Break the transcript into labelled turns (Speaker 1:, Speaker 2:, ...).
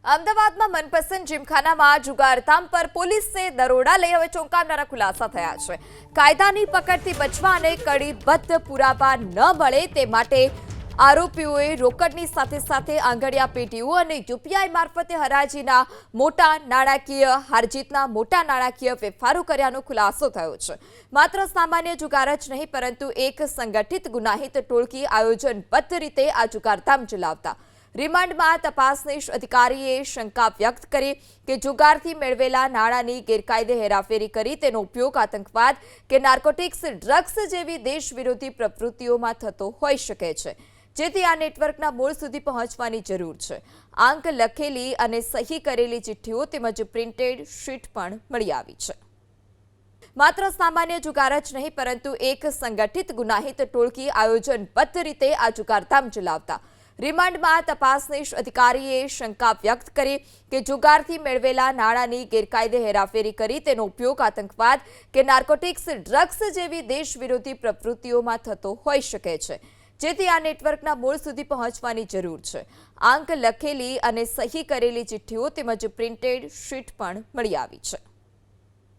Speaker 1: અમદાવાદમાં મનપસંદ જીમખાનામાં જુગારધામ પર પોલીસે દરોડા લઈ હવે ચોંકાવનારા ખુલાસા થયા છે। કાયદાની પકડથી બચવા અને કડીબદ્ધ પુરાવા ન મળે તે માટે આરોપીઓએ રોકડની સાથે સાથે આંગળીયા પેટીઓ અને યુપીઆઈ મારફતે હરાજીના મોટા નાણાકીય હારજીતના મોટા નાણાકીય ફેરફારો કર્યાનો ખુલાસો થયો છે। માત્ર સામાન્ય જુગાર જ નહીં પરંતુ એક સંગઠિત ગુનાહિત ટોળકી આયોજનબદ્ધ રીતે આ જુગારધામ ચલાવતા। રિમાન્ડમાં તપાસનીશ અધિકારીએ શંકા વ્યક્ત કરી કે જુગારથી મેળવેલા નાણાંની ગેરકાયદે હેરાફેરી કરી તેનો ઉપયોગ આતંકવાદ કે નાર્કોટિક્સ ડ્રગ્સ જેવી દેશ વિરોધી પ્રવૃત્તિઓમાં થતો હોઈ શકે છે, જેથી આ નેટવર્કના મૂળ સુધી પહોંચવાની જરૂર છે। આંક લખેલી અને સહી કરેલી ચિઠ્ઠીઓ તેમજ પ્રિન્ટેડ શીટ પણ મળી આવી છે। માત્ર સામાન્ય જુગાર જ નહીં પરંતુ એક સંગઠિત ગુનાહિત ટોળકી આયોજનબદ્ધ રીતે આ જુગારધામ ચલાવતા। રિમાન્ડમાં તપાસનીશ અધિકારીએ શંકા વ્યક્ત કરી કે જુગારથી મેળવેલા નાણાંની ગેરકાયદે હેરાફેરી કરી તેનો ઉપયોગ આતંકવાદ કે નાર્કોટિક્સ ડ્રગ્સ જેવી દેશ વિરોધી પ્રવૃત્તિઓમાં થતો હોઈ શકે છે, જેથી આ નેટવર્કના મૂળ સુધી પહોંચવાની જરૂર છે। આંક લખેલી અને સહી કરેલી ચિઠ્ઠીઓ તેમજ પ્રિન્ટેડ શીટ પણ મળી આવી છે।